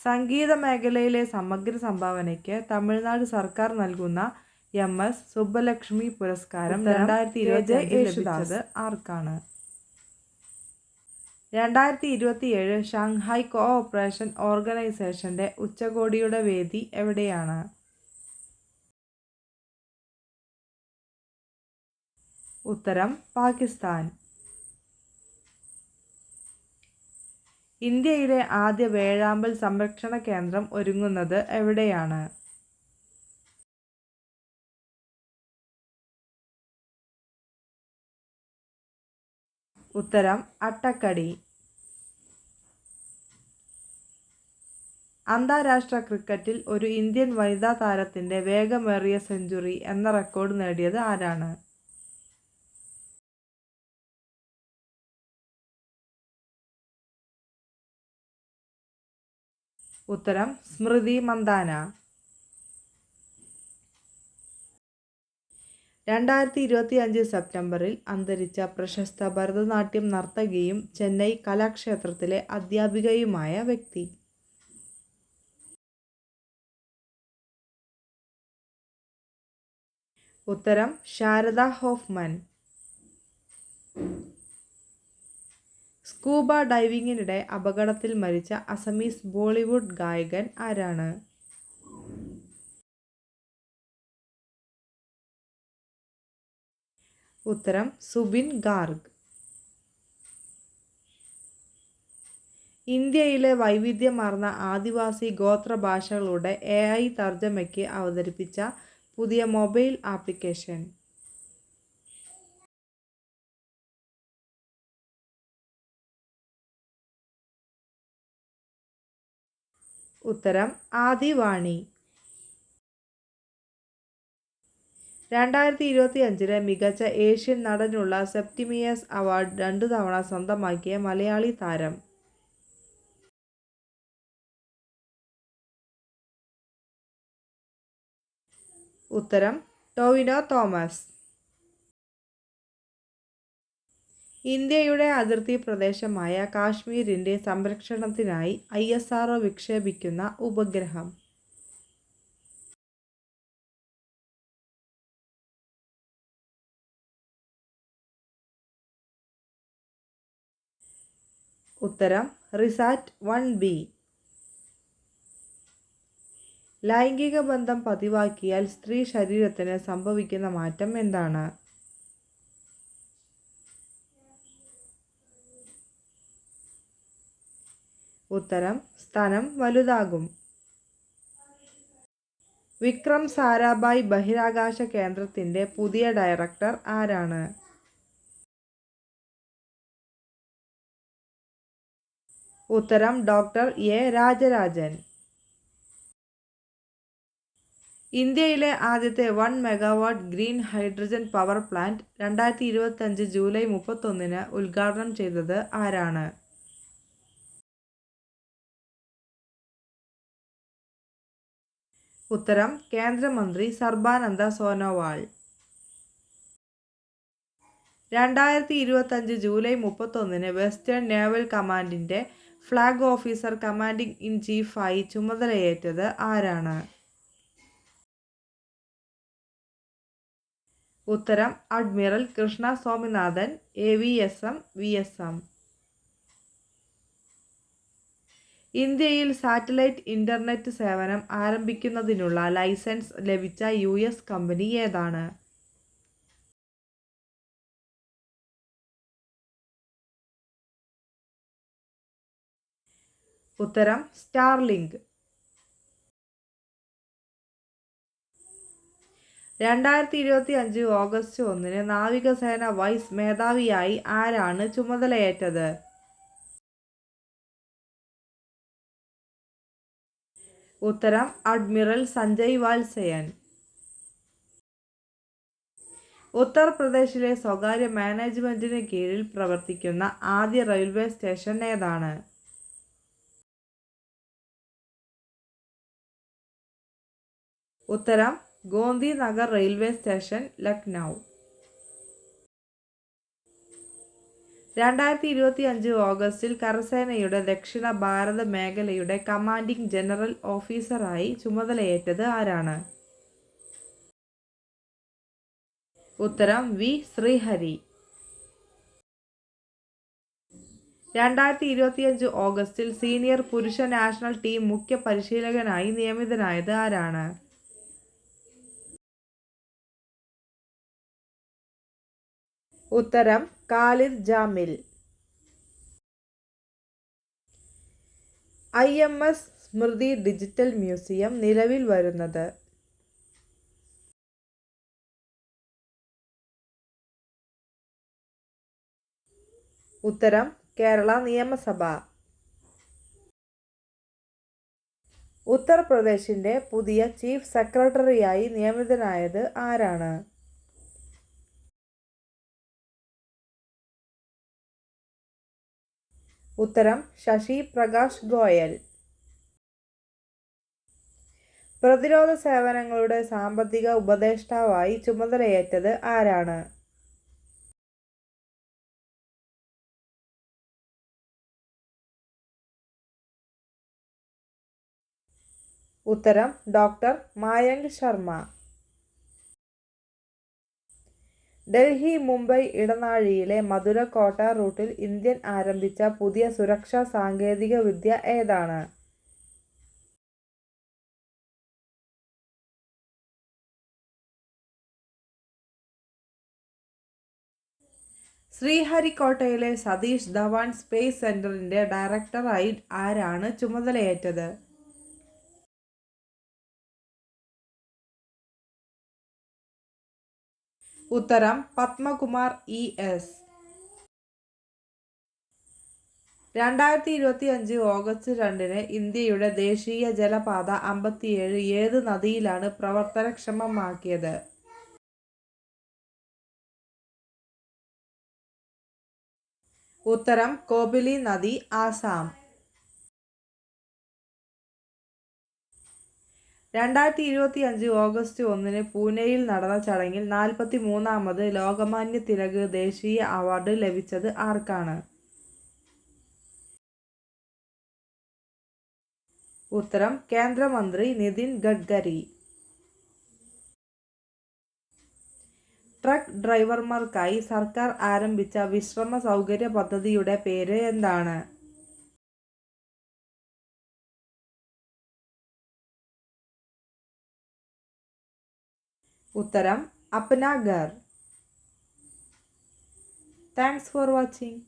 സംഗീത മേഖലയിലെ സമഗ്ര സംഭാവനയ്ക്ക് തമിഴ്നാട് സർക്കാർ നൽകുന്ന എം.എസ്. സുബ്ബലക്ഷ്മി പുരസ്കാരം 2025 ലഭിച്ചത് ആർക്കാണ്? 2027 ഷാങ്ഹായ് കോഓപ്പറേഷൻ ഓർഗനൈസേഷന്റെ ഉച്ചകോടിയുടെ വേദി എവിടെയാണ്? ഉത്തരം പാകിസ്ഥാൻ. ഇന്ത്യയിലെ ആദ്യ വേഴാമ്പൽ സംരക്ഷണ കേന്ദ്രം ഒരുങ്ങുന്നത് എവിടെയാണ്? ഉത്തരം അട്ടക്കടി. അന്താരാഷ്ട്ര ക്രിക്കറ്റിൽ ഒരു ഇന്ത്യൻ വനിതാ താരത്തിന്റെ വേഗമേറിയ സെഞ്ചുറി എന്ന റെക്കോർഡ് നേടിയത് ആരാണ്? ഉത്തരം സ്മൃതി മന്ദാന. 2025 സെപ്റ്റംബറിൽ അന്തരിച്ച പ്രശസ്ത ഭരതനാട്യം നർത്തകിയും ചെന്നൈ കലാക്ഷേത്രത്തിലെ അധ്യാപികയുമായ വ്യക്തി. ഉത്തരം ശാരദ ഹോഫ്മാൻ. സ്കൂബ ഡൈവിംഗിനിടെ അപകടത്തിൽ മരിച്ച അസമീസ് ബോളിവുഡ് ഗായകൻ ആരാണ്? ഉത്തരം സുബിൻ ഗാർഗ്. ഇന്ത്യയിലെ വൈവിധ്യമാർന്ന ആദിവാസി ഗോത്ര ഭാഷകളുടെ AI തർജ്ജമയ്ക്ക് അവതരിപ്പിച്ച പുതിയ മൊബൈൽ ആപ്ലിക്കേഷൻ. ഉത്തരം ആദിവാണി. 2025 മികച്ച ഏഷ്യൻ നടനുള്ള സെപ്റ്റിമിയസ് അവാർഡ് 2 തവണ സ്വന്തമാക്കിയ മലയാളി താരം. ഉത്തരം ടൊവിനോ തോമസ്. ഇന്ത്യയുടെ അതിർത്തി പ്രദേശമായ കാശ്മീരിന്റെ സംരക്ഷണത്തിനായി ISRO വിക്ഷേപിക്കുന്ന ഉപഗ്രഹം. ഉത്തരം റിസാറ്റ് 1B. ലൈംഗിക ബന്ധം പതിവാക്കിയാൽ സ്ത്രീ ശരീരത്തിന് സംഭവിക്കുന്ന മാറ്റം എന്താണ്? ഉത്തരം സ്തനം വലുതാകും. വിക്രം സാരാഭായ് ബഹിരാകാശ കേന്ദ്രത്തിന്റെ പുതിയ ഡയറക്ടർ ആരാണ്? ഉത്തരം ഡോക്ടർ A. രാജരാജൻ. ഇന്ത്യയിലെ ആദ്യത്തെ 1 megawatt green hydrogen power plant 2025 July 31 ഉദ്ഘാടനം ചെയ്തത് ആരാണ്? ഉത്തരം കേന്ദ്രമന്ത്രി Sarbananda Sonowal. 2025 July 31 western naval കമാൻഡിന്റെ ഫ്ലാഗ് ഓഫീസർ കമാൻഡിംഗ് ഇൻ ചീഫായി ചുമതലയേറ്റത് ആരാണ്? ഉത്തരം admiral Krishna Swaminathan AVSM VSM. ഇന്ത്യയിൽ സാറ്റലൈറ്റ് ഇന്റർനെറ്റ് സേവനം ആരംഭിക്കുന്നതിനുള്ള ലൈസൻസ് ലഭിച്ച US കമ്പനി ഏതാണ്? ഉത്തരം സ്റ്റാർലിങ്ക്. 2025 ഓഗസ്റ്റ് 1 നാവികസേന വൈസ് മേധാവിയായി ആരാണ് ചുമതലയേറ്റത്? ഉത്തരം അഡ്മിറൽ സഞ്ജയ് വാത്സയൻ. ഉത്തർപ്രദേശിലെ സ്വകാര്യ മാനേജ്മെന്റിന് കീഴിൽ പ്രവർത്തിക്കുന്ന ആദ്യ റെയിൽവേ സ്റ്റേഷൻ ഏതാണ്? ഉത്തരം ഗോന്ദി നഗർ റെയിൽവേ സ്റ്റേഷൻ, ലക്നൗ. 2025 ഓഗസ്റ്റിൽ കരസേനയുടെ ദക്ഷിണ ഭാരത മേഖലയുടെ കമാൻഡിംഗ് ജനറൽ ഓഫീസറായി ചുമതലയേറ്റത് ആരാണ്? ഉത്തരം വി ശ്രീഹരി. 2025 ഓഗസ്റ്റിൽ സീനിയർ പുരുഷ നാഷണൽ ടീം മുഖ്യ പരിശീലകനായി നിയമിതനായത് ആരാണ്? ഉത്തരം ഖാലിദ് ജാമിൽ. IMS സ്മൃതി ഡിജിറ്റൽ മ്യൂസിയം നിലവിൽ വരുന്നത്? ഉത്തരം കേരള നിയമസഭ. ഉത്തർപ്രദേശിന്റെ പുതിയ ചീഫ് സെക്രട്ടറിയായി നിയമിതനായത് ആരാണ്? ഉത്തരം ശശി പ്രകാശ് ഗോയൽ. പ്രതിരോധ സേവനങ്ങളുടെ സാമ്പത്തിക ഉപദേഷ്ടാവായി ചുമതലയേറ്റത് ആരാണ്? ഉത്തരം ഡോക്ടർ മായങ്ക് ശർമ്മ. ഡൽഹി മുംബൈ ഇടനാഴിയിലെ മധുര കോട്ട റൂട്ടിൽ ഇന്ത്യൻ ആരംഭിച്ച പുതിയ സുരക്ഷാ സാങ്കേതിക വിദ്യ ഏതാണ്? ശ്രീഹരിക്കോട്ടയിലെ സതീഷ് ധവാൻ സ്പേസ് സെന്ററിന്റെ ഡയറക്ടറായി ആരാണ് ചുമതലയേറ്റത്? ഉത്തരം പത്മകുമാർ ES. 2025 ഓഗസ്റ്റ് 2 ഇന്ത്യയുടെ ദേശീയ ജലപാത 57 ഏത് നദിയിലാണ് പ്രവർത്തനക്ഷമമാക്കിയത്? ഉത്തരം കോപിലി നദി, ആസാം. 2025 ഓഗസ്റ്റ് 1 പൂനെയിൽ നടന്ന ചടങ്ങിൽ 43ാമത് ലോകമാന്യ തിലക് ദേശീയ അവാർഡ് ലഭിച്ചത് ആർക്കാണ്? ഉത്തരം കേന്ദ്രമന്ത്രി നിതിൻ ഗഡ്കരി. ട്രക്ക് ഡ്രൈവർമാർക്കായി സർക്കാർ ആരംഭിച്ച വിശ്രമ സൗകര്യ പദ്ധതിയുടെ പേര് എന്താണ്? ഉത്തരം Apna Ghar. Thanks for watching.